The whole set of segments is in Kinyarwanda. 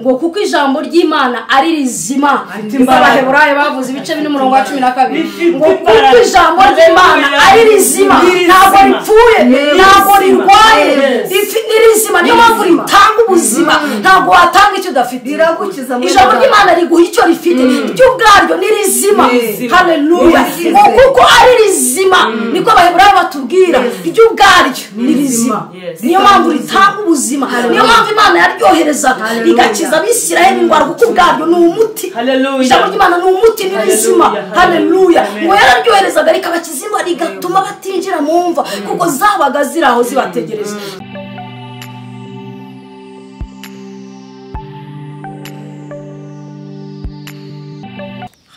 ngo kuko ijambo ry'Imana ari rizima. Abaheburayo bavuze ibice bine umurongo wa 12 ngo kuko ijambo ry'Imana ari rizima, ntabwo ripfuye, ntabwo rirwaye, ni rizima, niyo mpamvu ritanga ubuzima. Ntabwo watanga icyo udafite. Ijambo ry'Imana riguha icyo rifite, ryo ubwaryo ni rizima. Haleluya. Ngo kuko ari rizima, niko abaheburayo batubwira, ryo ubwaryo ni rizima, niyo mpamvu ritanga ubuzima. Niyo mpamvu Imana yaryoherezaga igakiza Abisirayeli indwara, kuko ubwaryo ni umuti. Ijambo ry'Imana ni umuti, ni rizima. Haleluya. Ngo yararyoherezaga rikabakiza indwara, rigatuma batinjira mu mva, kuko zabaga ziri aho zibategereje.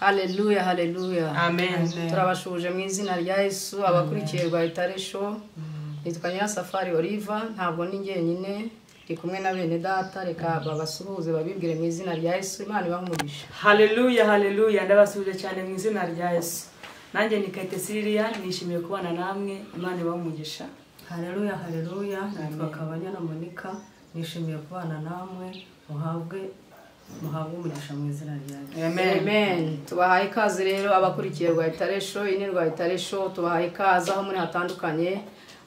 Haleluya, haleluya. Amen. Turabashuje mu izina rya Yesu. Abakurikiye Rwayitare Show, nitwa Nyirasafari Oliva, ntabwo ni njyenyine, ndi kumwe na bene data. Reka babasuhuze babibwire mu izina rya Yesu. Imana ibahumugisha. Haleluya, haleluya. Ndabasuje cyane mu izina rya Yesu. Nanjye ni Kayitesi Lilian, nishimiye kubana namwe. Imana ibahumugisha. Haleluya, haleluya. Nitwa Kabanyana Monica, nishimiye kubana namwe. Muhabwe umugisha mu izina rya Yesu. Amen. Tubahaye ikaze rero abakurikiye Rwayitare Show. Ini Rwayitare Show tubahaye ikaze aho muri hatandukanye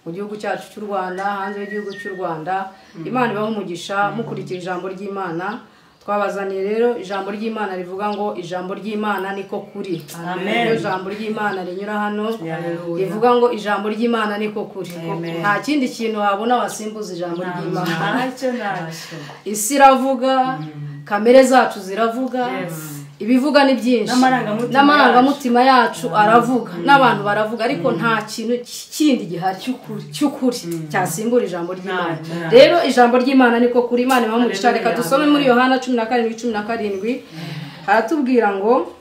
mu gihugu cyacu cy'u Rwanda, hanze y'igihugu cy'u Rwanda. Imana ibahumugisha mukurikira ijambo ry'Imana. Twabazaniye rero ijambo ry'Imana rivuga ngo ijambo ry'Imana niko kuri. Amen. Ijambo ry'Imana rinyura hano rivuga ngo ijambo ry'Imana niko kuri. Nta kindi kintu wabona wasimbuza ijambo ry'Imana. Isi iravuga, kamere zacu ziravuga, ibivuga ni byinshi, n'amarangamutima yacu aravuga, n'abantu baravuga, ariko nta kintu kindi gihari cy'ukuri cyasimbura ijambo ry'Imana. Rero ijambo ry'Imana niko kuri. Imana ibahumugisha. Reka dusome muri Yohana 17:17. Haratubwira ngo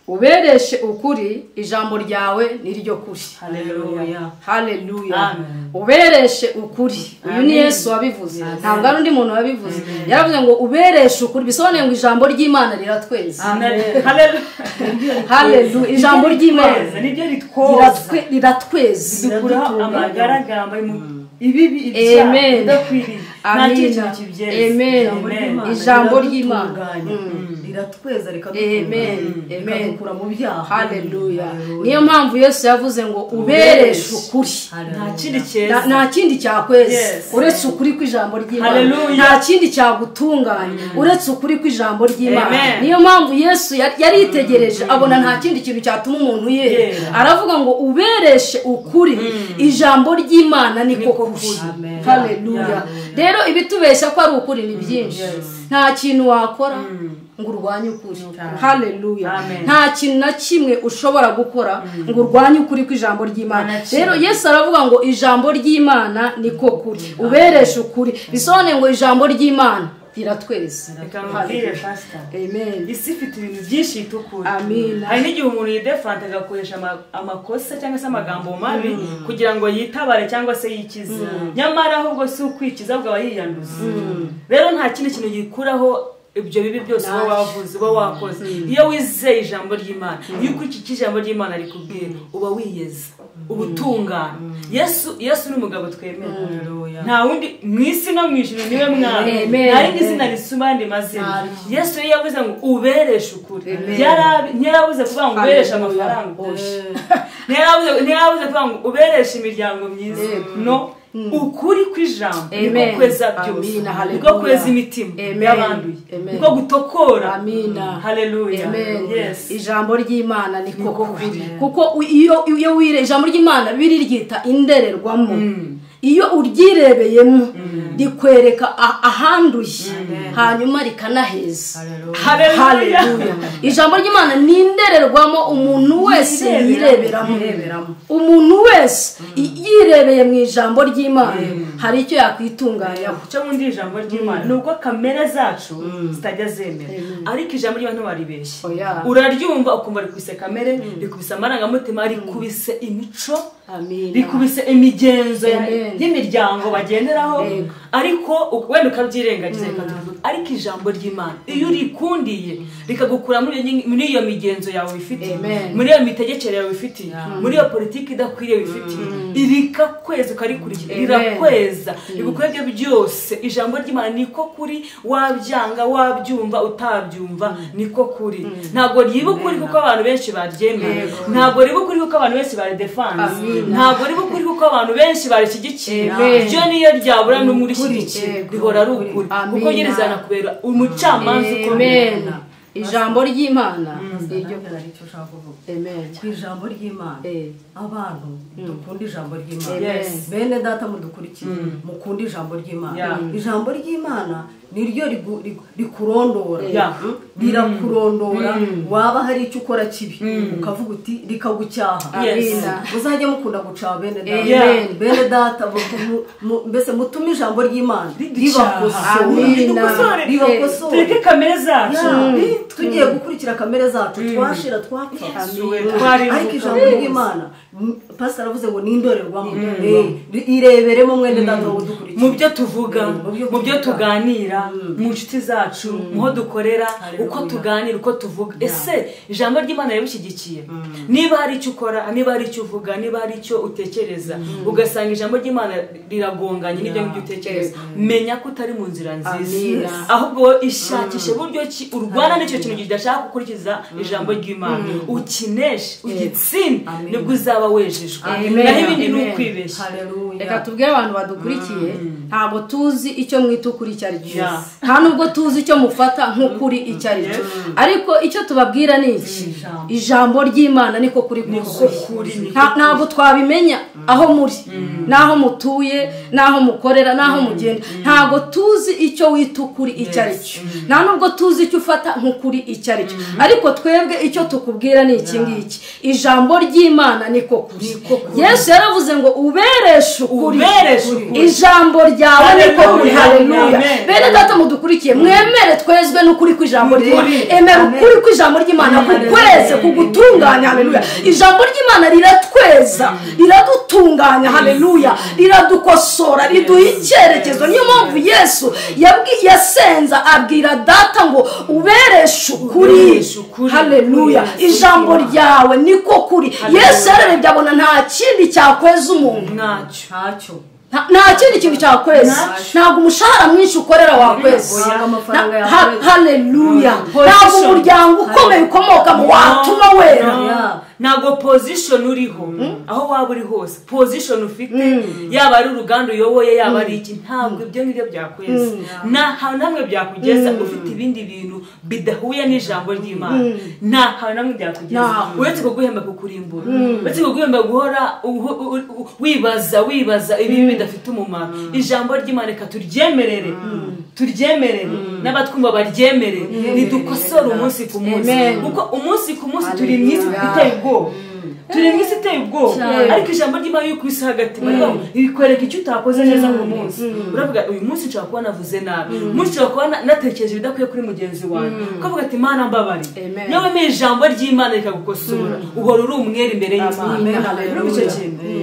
ubereshe ukuri, ijambo ryawe ni ryo kuri. Haleluya. Haleluya. Ubereshe ukuri. Uyu ni Yesu wabivuze, ntabwo ari undi muntu wabivuze. Yaravuze ngo ubereshe ukuri, bisobanuye ngo ijambo ry'Imana riratweza. Haleluya. Ijambo ry'Imana nibyo ritwoza, riratweza, dukura amagaragamba ibibi ibyaha bidakwiriye. Amen. Ijambo ry'Imana riratweza rikadukura mu byaha. Haleluya. Niyo mpamvu Yesu yavuze ngo ubereshe ukuri. Nta kindi cyakweza uretse ukuri kw'ijambo ry'Imana. Nta kindi cyagutunganya uretse ukuri kw'ijambo ry'Imana. Niyo mpamvu Yesu yaritegereje abona nta kindi kintu cyatuma umuntu yera, aravuga ngo ubereshe ukuri, ijambo ry'Imana niko kuri. Haleluya. Rero ibitubeshya ko ari ukuri ni byinshi. Nta kintu wakora ngo urwanye ukuri. Haleluya. Nta kintu na kimwe ushobora gukora ngo urwanye ukuri kw'ijambo ry'Imana. Rero Yesu aravuga ngo ijambo ry'Imana niko kuri, ubereshe ukuri. Bisobanuye ngo ijambo ry'Imana riratweza. Amen. Isi ifite ibintu byinshi bitukura. Amen. Hari n'igihe umuntu yidefanta agakoresha amakosa cyangwa se amagambo mabi kugira ngo yitabare cyangwa se yikize, nyamara ahubwo si ukwikiza ahubwo aba yiyanduza. Rero nta kindi kintu gikuraho ibyo bibi byose wowe wavuze, wowe wakoze. Iyo wizeye ijambo ry'Imana, iyo ukurikije ijambo ry'Imana rikubwira, uba wiyeza, ubutungana. Yesu ni umugabo twemera. Nta wundi mwisi no mwijuru niwe mwami. Nta rindi zina risumba andi mazina. Yesu yavuze ngo ubereshe ukuri. Ntiyarabuze kuvuga ngo ubereshe amafaranga. Ntiyarabuze kuvuga ngo ubereshe imiryango myiza. No. Ukuri kw'ijambo niko kweza byose, niko kweza imitima y'abanduye, niko gutokora. Haleluya. Yes. Ijambo ry'Imana niko kuri, kuko iyo wire ijambo ry'Imana biri ryita indererwamo. Iyo uryirebeyemo rikwereka ahanduye, hanyuma rikanaheza. Haleluya. Ijambo ry'Imana ni indererwamo umuntu wese yireberamo. Umuntu wese yirebeye mu ijambo ry'Imana hari icyo yakwitunganya. Cyo mundi ijambo ry'Imana nuko kamere zacu zitajya zemera, ariko ijambo ry'Imana ntiwaribeshye. Uraryumva ukumva rikubise kamere, rikubise amarangamutima, rikubise imico rikubise imigenzo y'imiryango bagenderaho ariko wenda ukabyirengagiza ariko ijambo ry'Imana iyo urikundiye rikagukura muri iyo migenzo yawe wifitiye, muri iyo mitegekere yawe wifitiye, muri iyo politiki idakwiriye wifitiye, rikakweza ukarikurikira, rirakweza rigukwebye byose. Ijambo ry'Imana niko kuri, wabyanga wabyumva utabyumva niko kuri. Ntabwo riba ukuri kuko abantu benshi baryemeye, ntabwo riba ukuri kuko abantu benshi baridefanse, ntabwo riba ukuri kuko abantu benshi barishyigikiye. Byo niyo ryabura n'umurishyigikiye rihora ari ukuri kuko yerizana kubera umucamanza ukomeye. Ijambo ry'Imana iryo ari cyo ushaka kuvuga. Ku ijambo ry'Imana abantu dukunda ijambo ry'Imana, bene data mudukurikiye mukunda ijambo ry'Imana. Ijambo ry'Imana niryo rikurondora, rirakurondora. Waba hari icyo ukora kibi ukavuga uti rikagucyaha, uzajya mukunda gucaha bene data. Bene data mbese mutume ijambo ry'Imana ribakosora, tureke kamere zacu. Tugiye gukurikira kamere zacu twashira twapfa, ariko ijambo ry'Imana pastor aravuze ngo n'indorerwamo, ireberemo mwene data wo dukurikiye, mu byo tuvuga, mu byo tuganira, mu nshuti zacu, muho dukorera, uko tuganira, uko tuvuga. Ese ijambo ry'Imana ribushyigikiye? Niba hari icyo ukora, niba hari icyo uvuga, niba hari icyo utekereza ugasanga ijambo ry'Imana riragonganye n'ibyo ngibyo utekereza, menya ko utari mu nzira nziza, ahubwo ishakishe buryo ki urwana n'icyo kintu kidashaka gukurikiza ijambo ry'Imana, ukineshe, ugitsinde, nibwo uzaba wejejwe. Naho ibindi ni ukwibeshya. Reka tubwire abantu badukurikiye, ntabwo tuzi icyo mwita ukuri icyo ari cyo, nta nubwo tuzi icyo mufata nk'ukuri icyo ari cyo, ariko icyo tubabwira ni iki: ijambo ry'Imana niko kuri kuri. Ntabwo twabimenya aho muri, n'aho mutuye, n'aho mukorera, n'aho mugenda. Ntabwo tuzi icyo wita ukuri icyo ari cyo, nta nubwo tuzi icyo ufata nk'ukuri icyo ari cyo, ariko twebwe icyo tukubwira ni iki ngiki: ijambo ry'Imana niko kuri. Yesu yaravuze ngo ubereshe ukuri, ijambo ryawe niko kuri. Haleluya. Bene data mudukurikiye, mwemere twezwe n'ukuri kw'ijambo ry'Imana. Emera ukuri kw'ijambo ry'Imana kukweze, kugutunganya. Haleluya. Ijambo ry'Imana riratweza, riradutunganya. Haleluya. Riradukosora, riduha icyerekezo. Niyo mpamvu Yesu yasenza abwira data ngo ubereshe ukuri. Haleluya. Ijambo ryawe niko kuri. Yesu yararebye abona nta kindi cyakweza umuntu, ntacyo, nta kindi kintu cyakweza. Ntabwo umushahara mwinshi ukorera wakweza. Haleluya. Ntabwo umuryango ukomeye ukomokamo watuma wera. Ntabwo position uriho, aho waba uri hose, position ufite, yaba ari uruganda uyoboye, yaba ari iki, ntabwo ibyo ngibyo byakweza. Nta namwe byakugeza ufite ibindi bintu bidahuye n'ijambo ry'Imana. Nta namwe byakugeza, uretse kuguhemba kukurimbura, uretse kuguhemba guhora wibaza ibi bidafite umumaro. Ijambo ry'Imana reka turyemerere n'abatwumva baryemerere, ridukosora umunsi ku munsi, kuko umunsi ku munsi turi mu isi iteye ubwoba, turi mu isi iteye ubwoba. Ariko ijambo ry'Imana iyo kwisi hagati rikwereka icyo utakoze neza ku munsi. Uravuga uyu munsi nshobora kuba navuze nabi, umunsi nshobora kuba natekereje ibidakwiye kuri mugenzi wawe, ukavuga ati Mana mbabari. Niyo wemeye ijambo ry'Imana rikagukosora, uhora uri umwere imbere y'Imana.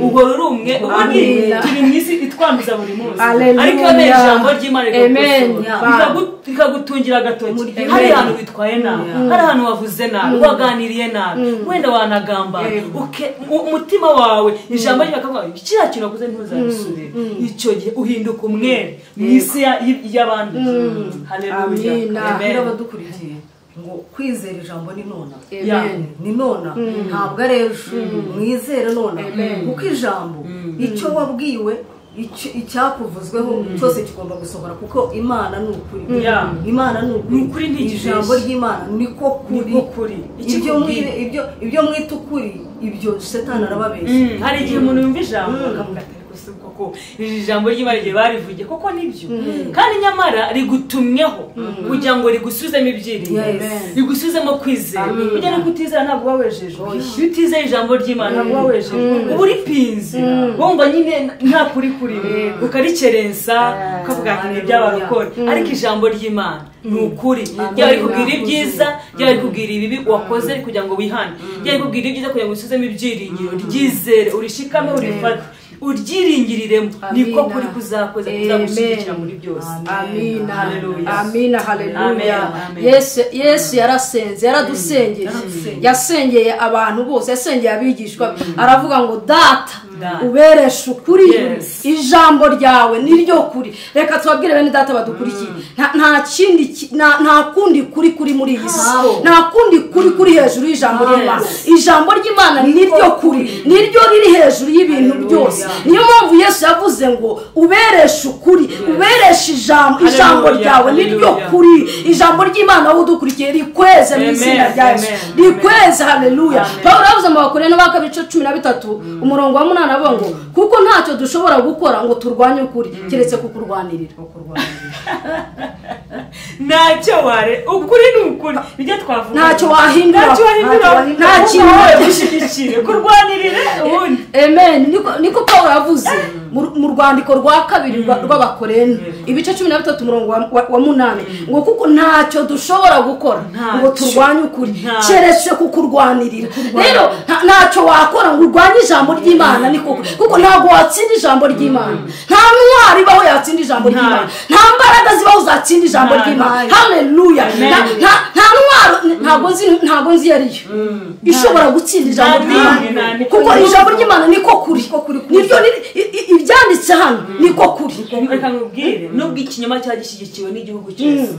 Uhora uri umwe, ubundi turi mu isi itwanduza buri munsi, ariko iyo wemeye ijambo ry'Imana rikagukosora, rikagutungira agatoki. Hari ahantu witwaye nabi, hari ahantu wavuze nabi, waganiriye nabi, wenda wanagamba, umutima wawe ijambo ry'Imana kiriya kintu wakoze ntuzabisubire, icyo gihe uhinduka umwere mu isi y'abandi. Haleluya. Amen. Abadukurikiye ngo kwizera ijambo ni nona, ni nona, ntabwo ari ejo. Mwizere nona, kuko ijambo icyo wabwiwe, icyakuvuzweho cyose kigomba gusohora, kuko Imana ni ukuri. Imana ni ukuri. Ijambo ry'Imana niko kuri. Ibyo mwita ukuri, ibyo Satani arababeshya. Hari igihe umuntu yumva ijambo akavuga ati koko iri jambo ry'Imana rye barivugiye koko nibyo kandi nyamara rigutumyeho kugira ngo rigusuzemo ibyiringiro rigusuzemo kwizera kugira ngo utizera ntabwo wawejejwe iyo utizeye ijambo ry'Imana ntabwo wawejejwe uba uripinze wumva nyine nta kuri kuriwe ukarikerensa ukavuga ati n'ibyabarokore ariko ijambo ry'Imana ni ukuri ryari kubwira ibyiza ryari kubwira ibibi wakoze kugira ngo wihane ryari kubwira ibyiza kugira ngo usuzeme ibyiringiro ryizere urishikame urifate uryiringiriremo niko kuri kuzakoza kuzagushyigikira muri byose. Amina amina haleluya. Yesu yarasenze yaradusengeye yasengeye abantu bose yasengeye abigishwa aravuga ngo data uberesha ukuri ijambo ryawe niryo kuri. Reka tubabwire bene data badukurikiye nta kindi nta kundi kuri muri iyi si nta kundi kuri hejuru y'ijambo ry'Imana. Ijambo ry'Imana niryo kuri niryo riri hejuru y'ibintu byose. Niyo mpamvu Yesu yavuze ngo uberesha ukuri uberesha ijambo ryawe niryo kuri. Ijambo ry'Imana aho udukurikiye rikweze mu izina rya Yesu rikweze haleluya. Pawulo yavuze mu Bakorintho ba kabiri 13 umurongo wa 8 ngo kuko ntacyo dushobora gukora ngo turwanye ukuri keretse kukurwanirira. Ntacyo ware ukuri ni ukuri bijye twavuga ntacyo wahindura nta kintu gushyigikira kurwanirira ubundi. Amen. Niko Pawulo yavuze mu rwandiko rwa kabiri rw'Abakorintho ibice 13 umurongo wa 8 ngo kuko ntacyo dushobora gukora ngo turwanye ukuri keretse kukurwanirira. Rero ntacyo wakora ngo urwanye ijambo ry'Imana niko kuko ntabwo watsinda ijambo ry'Imana. Nta ntwari baho yatsinda ijambo ry'Imana nta mbaraga zibaho zatsinda ijambo ry'Imana. Haleluya. Nta ntwaro ntabwo nzi yariyo ishobora gutsinda ijambo ry'Imana kuko ijambo ry'Imana niko kuri niryo ibyanditse hano niko kuri. Reka nkubwire nubwo ikinyoma cyagishyigikiwe n'igihugu cyose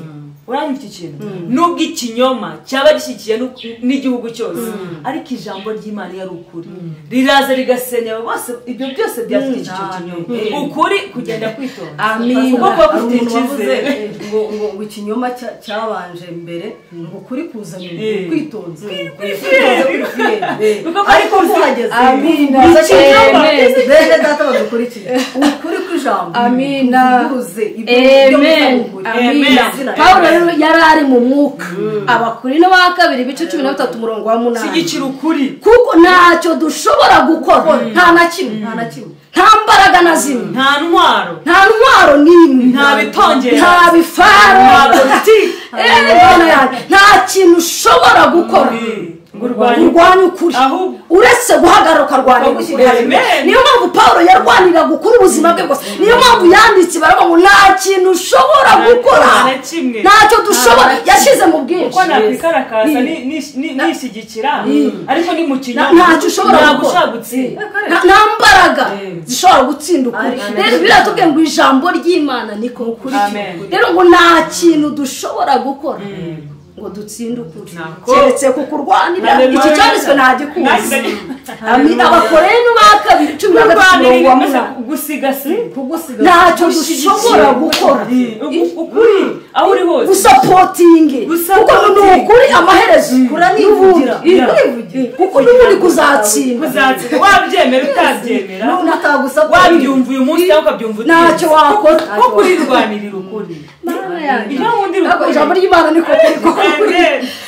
uranyumva ikintu nubwo ikinyoma cyaba gishyigikiye n'igihugu cyose ariko ijambo ry'Imana yari ukuri riraza rigasenya bose ibyo byose byashyigikiye icyo kinyoma ukuri kugenda kwitonda. Amen. Kuko bafite ngo ikinyoma cyabanje mbere ngo kuri kuzana kwitonda ariko kuhageze bene data badukurikiye ukuri kw'ijambo. Amina. Amina. Pawulo yari ari mu mwuka. Abakorintho ba kabiri ibice 13 umurongo wa 8 shyigikira ukuri kuko ntacyo dushobora gukora nta na kimwe nta mbaraga na zimwe nta ntwaro n'imwe nta bitongera nta bifaro nta kintu ushobora gukora urwanya ukuri uretse guhagarara ukarwanya ukuri. Niyo mpamvu Pawulo yarwanira gukura ubuzima bwe bwose. Niyo mpamvu yanditse baravuga ngo nta kintu ushobora gukora ntacyo dushobora yashyize mu bwinshi kuko nakwikarakasa nishyigikira ariko ni mu kinyoma ntacyo ushobora gutsinda nta mbaraga zishobora gutsinda ukuri. Rero biratubwiye ngo ijambo ry'Imana niko ukuri. Rero ngo nta kintu dushobora gukora ngo dutsinde ukuri keretse kukurwanira. Iki cyanditswe ntagikuzi. Amina. Abakorintho ba kabiri 13 gusigasira ntacyo dushobora gukora ukuri aho uri hose gusapotinge kuko ni ukuri amaherezo kuranivugira kuko n'ubundi kuzatsinda wabyemera utabyemera wabyumva uyu munsi cyangwa ukabyumva ntacyo wakora ko kurirwanirira ukuri. Ijambo ry'Imana niko kuri.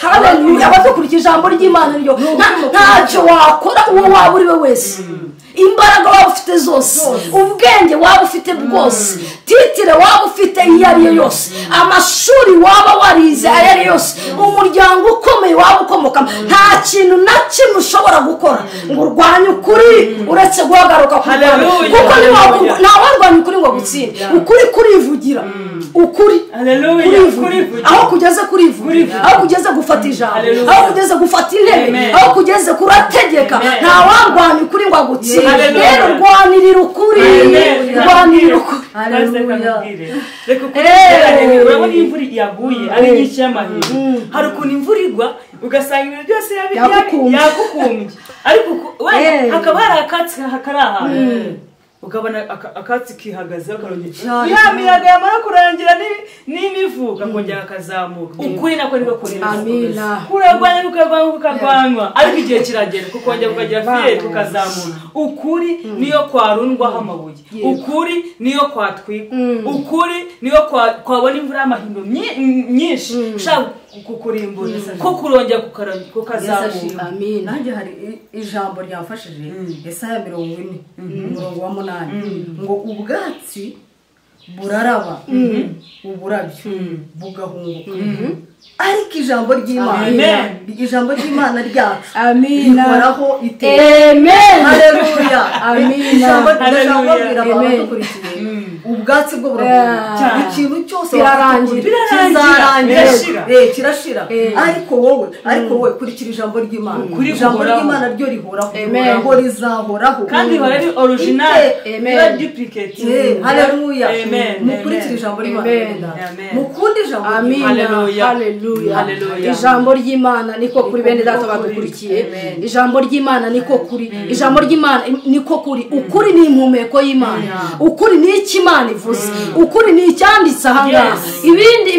Haleluya. Abadukurikira ijambo ry'Imana ryo ntacyo wakora uwo waba uri we wese. Imbaraga waba ufite zose ubwenge waba ufite bwose titire waba ufite iyo ari yo yose amashuri waba warize ayo ari yose umuryango ukomeye waba ukomokamo nta kintu na kimwe ushobora gukora ngo urwanye ukuri uretse guhagaruka ku Mana kuko ntawarwanya ukuri ngo gutsinde. Ukuri kurivugira ukuri aho kugeze kurivugira aho kugeze gufata ijambo aho kugeze gufata intebe aho kugeze kurategeka ntawarwanya ukuri ngo agutsinde. Rero rwanirira ukuri rwanirira ukuri. Reka urabona imvura yaguye ari nyinshi y'amahirwe hari ukuntu imvura igwa ugasanga ibintu byose yakukumbye ariko hakaba hari akatsi kari ahantu ukabona akatsi kihagazeho karongera ya miyaga yamara kurangira n'imivu kakongera akazamuka ukuri nako niko kuri amina kuragwanya ukagwanywa ariko igihe kiragera kukongera kukagira fiye kukazamuka ukuri niyo kwarundwaho amabuye ukuri niyo kwatwika ukuri niyo kwabona imvura y'amahindo nyinshi ushaka kukurimbura ko kurongera kukazamuka amina nanjye hari ijambo ryamfashije Yesaya 40 umurongo wa 8 ngo ubwatsi buraraba uburabyo bugahunguka ariko ijambo ry'Imana ryacu rikoraho iteka amen haleluya amina haleluya ubwatsi bwo burahunguka ikintu cyose kirashira ariko wowe kurikira ijambo ry'Imana ijambo ry'Imana ryo rihoraho rizahoraho kandi riba ari original riba duplicate haleluya mukurikira ijambo ry'Imana mukunda ijambo haleluya ijambo ry'Imana niko kuri bene data badukurikiye ijambo ry'Imana niko kuri ijambo ry'Imana niko kuri ukuri ni impumeko y'Imana ukuri ni ikimana ivuze ukuri ni icyanditse ahangaha ibindi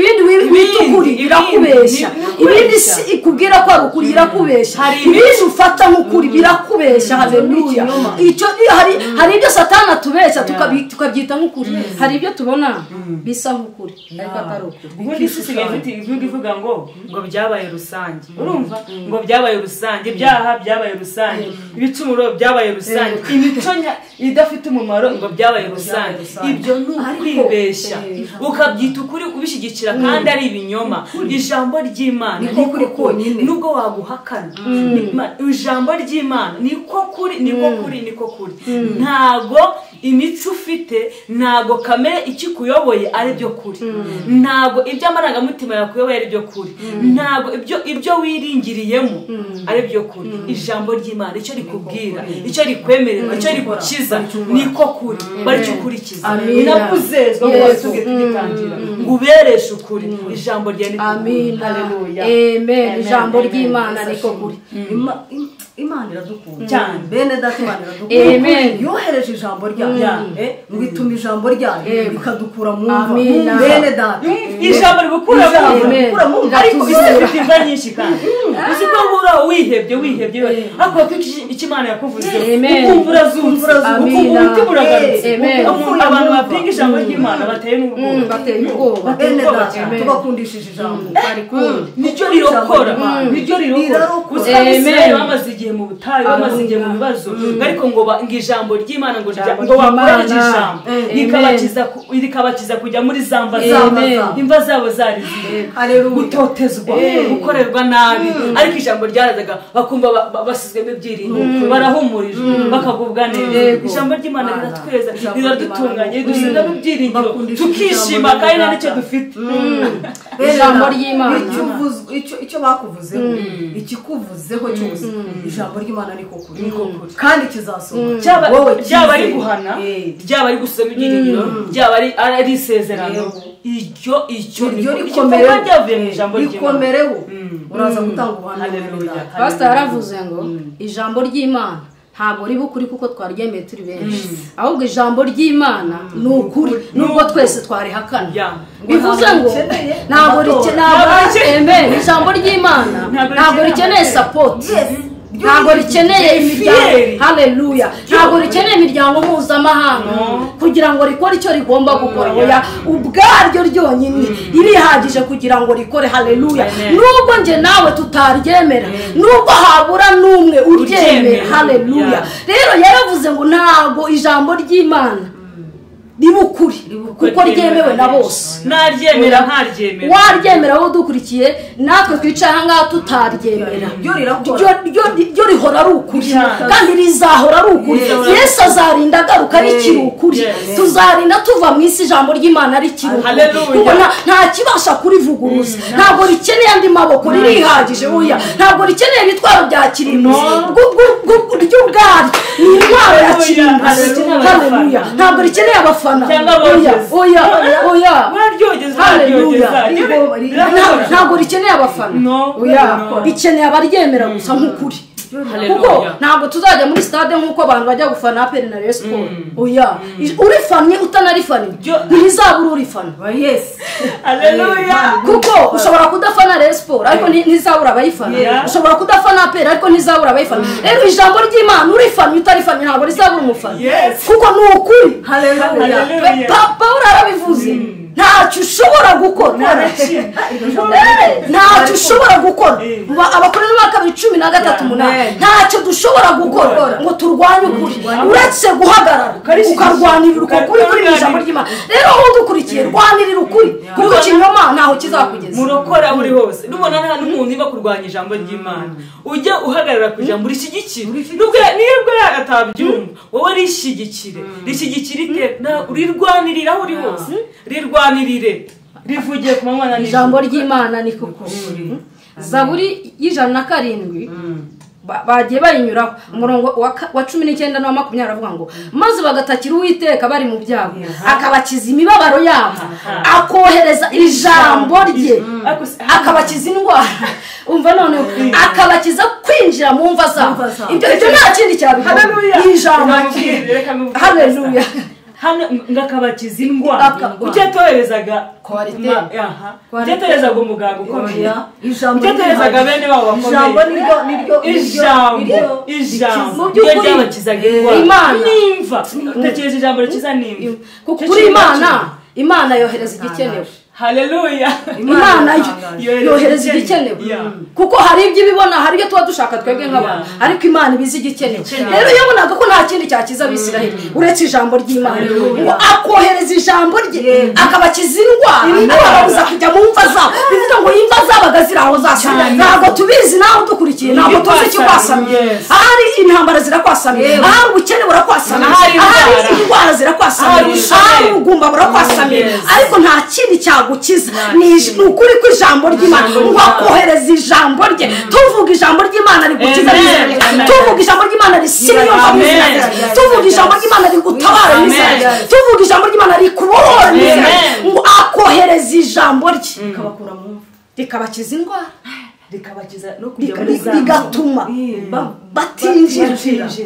bitukuri birakubesha ibindi ikubwira ko ari ukuri birakubesha ibindi ufata nk'ukuri birakubesha haleluya icyo hari ibyo satani atubesha tukabyita nk'ukuri hari ibyo tubona bisa nk'ukuri ariko atari ukuri ubundi sisigaye ivuga ngo byabaye rusange urumva ngo byabaye rusange ibyaha byabaye rusange ibicumuro byabaye rusange imico idafite umumaro ngo byabaye rusange ibyo ni ukwibesha ukabyita ukuri ubishyigikira kandi ari ibinyoma ijambo ry'Imana niko kuri nubwo waguhakana ijambo ry'Imana niko kuri ntago imico ufite ntago kamere ikikuyoboye ari byo kuri ntago ibyo amarangamutima yakuyoboye ari byo kuri ntago ibyo wiringiriyemo ari byo kuri ijambo ry'Imana icyo rikubwira icyo rikwemerera icyo rigukiza niko kuri bari cyo kurikiza inakuzezwa ngo basuge tugitangira ngo ubereshe ukuri ijambo rya niko haleluya amen ijambo ry'Imana niko kuri Imana iradukunda cyane bene data Imana iradukunda amen yohereje ijambo ryayo ngo ituma ijambo ryayo bikadukura mu mva bene data ijambo ribukura mu mva ariko isefite imva nyinshi kandi uziko ngura wihebye ariko ikimana yakuvuze ukumvura zumvura umutima uragarutse abantu bapiga ijambo ry'Imana bateye n'ubwoba bene data tubakundishije ijambo nicyo rirokora uzabisiraye bamaze igihe mu butayu bamaze igihe mu bibazo ariko ngo ijambo ry'Imana ngo bakoreshe ijambo rikabakiza kujya muri zamba imva zabo zari gutotezwa gukorerwa nabi ariko ijambo ryarazaga bakumva basizwemo ibyiringiro barahumurije bakagubwa neza ijambo ry'Imana riratweza riradutunganya ridusizamo ibyiringiro tukishima kandi nicyo dufite ijambo ry'Imana icyo bakuvuzeho ikikuvuzeho cyose ijambo ry'Imana niko kuri kandi kizasohoka byaba ari guhana byaba ari gusoma ibyiringiro byaba ari isezerano icyo rikomereho uraza gutanga ubuhamya pastor yaravuze ngo ijambo ry'Imana ntabwo riba ukuri kuko twaryemeye turi benshi ahubwo ijambo ry'Imana ni ukuri nubwo twese twarihakana bivuze ngo ntabwo rikeneye ijambo ry'Imana ntabwo rikeneye support ntabwo rikeneye imiryango haleluya ntabwo rikeneye imiryango mpuzamahanga kugira ngo rikore icyo rigomba gukora oya ubwaryo ryonyine irihagije kugira ngo rikore haleluya nubwo nje nawe tutaryemera nubwo habura n'umwe uryemera haleluya rero yaravuze ngo ntabwo ijambo ry'Imana riba ukuri kuko ryemewe na bose naryemera waryemera wowe dukurikiye natwe twicaye aha ngaha tutaryemera ryo rihora ari ukuri kandi rizahora ari ukuri Yesu azarinda agaruka rikiri ukuri tuzarinda tuva mu isi ijambo ry'Imana rikiri ukuri kuko nta kibasha kurivuguruza ntabwo rikeneye andi maboko ririhagije oya ntabwo rikeneye ibitwaro bya kirimbuzi ryo ubwaryo ni intwaro ya kirimbuzi haleluya ntabwo rikeneye abafana oya ntabwo rikeneye abafana oya rikeneye abaryemera gusa nk'ukuri kuko ntabwo tuzajya muri stade nk'uko abantu bajya gufana APR na Rayon Sports oya urifanye utanarifanye ntizabura urifana kuko ushobora kudafana Rayon Sports ariko ntizabura abayifana ushobora kudafana APR ariko ntizabura abayifana rero ijambo ry'Imana urifanye utarifanye ntabwo rizabura umufana kuko ni ukuri Pawulo arabivuze ntacyo ushobora gukora ntacyo ushobora gukora abakuru n'abakabiri 13:8 ntacyo dushobora gukora ngo turwanye ukuri uretse guhagarara ukarwanirira ukuri kuri ijambo ry'Imana rero aho dukurikiye rwanirira ukuri kuko kinyoma ntaho kizakugeza murokora uri hose nubona nta n'umuntu iba kurwanya ijambo ry'Imana ujye uhagarara ku ijambo rishyigikira nibwo yagatabyumva wowe rishyigikire iteka urirwanirira aho uri hose rirwanirire rivugiye ku manywa na ijambo ry'Imana ni kukuri Zaburi y'107 bagiye bayinyuraho umurongo wa 19 na 20 aravuga ngo maze bagatakira Uwiteka bari mu byago akabakiza imibabaro yabo akohereza ijambo rye akabakiza indwara umva none akabakiza kwinjira mu mva zabo ibyo nta kindi cyabikora ijambo haleluya ngakabakiza indwara ucyatoherezaga ucyatoherezaga umuganga ukomeye ucyatoherezaga bene babo bakomeye ijambo ryabakizaga indwara nimva utekereza ijambo rikiza nimva kuri Imana yohereza igikenewe haleluya Imana yohereza igikenewe kuko hari ibyo ibibona hari ibyo tuba dushaka twebwe nk'abantu ariko Imana ibizi igikenewe rero yabonaga ko nta kindi cyakiza Abisiraheli uretse ijambo ry'Imana ngo akohereza ijambo rye akabakiza indwara akababuza kujya mu mva zabo bivuga ngo imva zabaga ziri aho zasanga ntabwo tubizi naho dukurikiye ntabwo tuzi icyo kwasamye ahari intambara zirakwasamye ahari ubukene burakwasamye ahari indwara zirakwasamye ahari ubugumba burakwasamye ariko nta kindi gukiza ni ukuri ko ijambo ry'Imana ngo akohereza ijambo rye tuvuga ijambo ry'Imana rigukiza tuvuga ijambo ry'Imana risiriyo tuvuga ijambo ry'Imana rigutabara tuvuga ijambo ry'Imana rikubohora ngo akohereza ijambo rye rikabakura mu mva rikabakiza indwara rikabakiza no kujya muri za bigatuma batinjira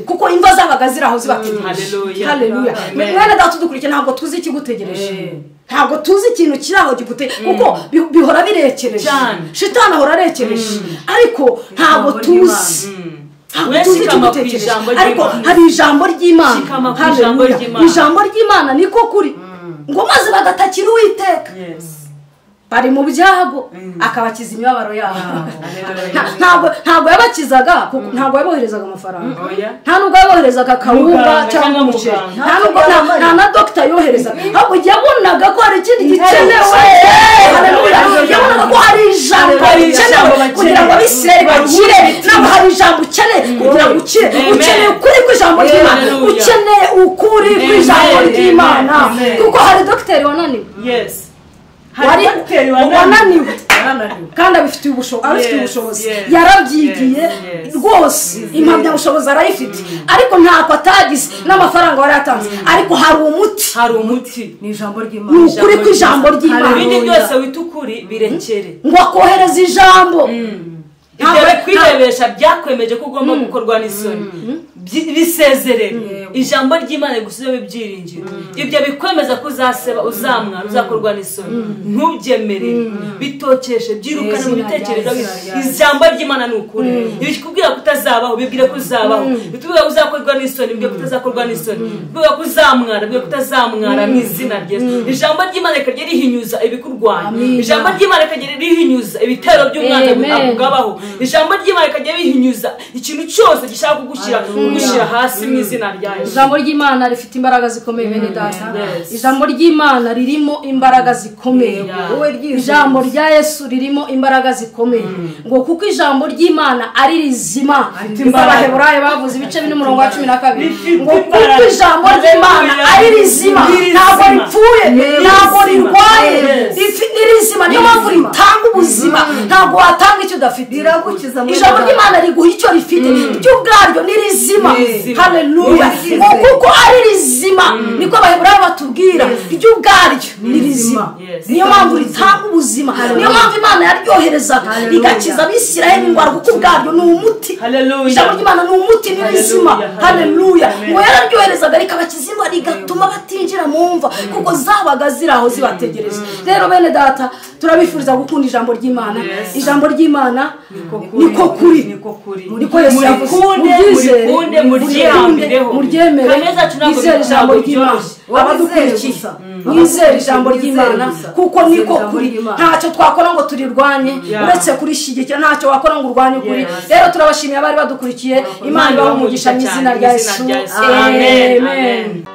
kuko imva zabaga ziraho zibatinjira haleluya mwana data tudukurikiye ntabwo tuzi ikigutegereje ntabwo tuzi ikintu kiraho gifute kuko bihora birekereje shitani ahora arekereje ariko ntabwo tuzi tuzi ikigutegereje ariko hari ijambo ry'Imana ijambo ry'Imana niko kuri ngo maze bagatakira Uwiteka bari mu byago akabakiza imibabaro yabo ntabwo yabakizaga ntabwo yaboherezaga amafaranga nta nubwo yaboherezaga kawunga cyangwa umuceri nta na dogita yoherezaga ahubwo yabonaga ko hari ikindi gikenewe yabonaga ko hari ijambo rikenewe kugira ngo Abisiraheli bakire ntabwo hari ijambo ukeneye kugira ngo ukire ukeneye ukuri kw'ijambo ry'Imana ukeneye ukuri kw'ijambo ry'Imana kuko hari dogiteri wananiwe wananiwe kandi abifitiye ubushobozi yarabyigiye rwose impamyabushobozi arayifite ariko ntako atagize n'amafaranga wari yatanze ariko hari umuti ni ijambo ry'Imana ni ukuri kw'ijambo ry'Imana ibindi byose wita ukuri birekere ngo akohereza ijambo ibyo kwirebesha byakwemeje ko ugomba gukorwa n'isoni bisezerere ijambo ry'Imana rigusizeho ibyiringiro ibyo bikwemeza ko uzaseba uzamwara uzakorwa n'isoni ntubyemerere bitokeshe byirukane mu bitekerezo ijambo ry'Imana ni ukuri bikubwira ko utazabaho bibwire ko uzabaho bitubwira ko uzakorwa n'isoni bibwire ko utazakorwa n'isoni bibwira ko uzamwara bibwire ko utazamwara mu izina rye ijambo ry'Imana rikajya rihinyuza ibikurwanya ijambo ry'Imana rikajya rihinyuza ibitero by'umwanzi akugabaho ijambo ry'Imana rikajya rihinyuza ikintu cyose gishaka kugushyira hasi mu izina rya Yesu ijambo ry'Imana rifite imbaraga zikomeye bene data ijambo ry'Imana ririmo imbaraga zikomeye ijambo rya Yesu ririmo imbaraga zikomeye ngo kuko ijambo ry'Imana ari rizima Abaheburayo bavuze ibice 4:12 ngo kuko ijambo ry'Imana ari rizima ntabwo ripfuye ntabwo rirwaye ni rizima niyo mpamvu ritanga ubuzima ntabwo watanga icyo udafite riragukiza ijambo ry'Imana riguha icyo rifite ryo ubwaryo ni rizima haleluya kuko ari rizima niko abaheburayo batubwira ryo ubwaryo ni rizima niyo mpamvu ritanga ubuzima niyo mpamvu Imana yaryoherezaga igakiza abisirayeli indwara kuko ubwaryo ni umuti ijambo ry'Imana ni umuti ni rizima haleluya ngo yararyoherezaga rikabakiza indwara rigatuma batinjira mu mva kuko zabaga ziri aho zibategereje rero bene data turabifuriza gukunda ijambo ry'Imana ijambo ry'Imana niko kuri niko Yesu yavuze muryemere mwizere ijambo ry'Imana abadukurikiye mwizere ijambo ry'Imana kuko niko kuri ntacyo twakora ngo turirwanye uretse kurishyigikira ntacyo wakora ngo urwanye ukuri rero turabashimiye abari badukurikiye Imana ibahe umugisha mu izina rya Yesu amen.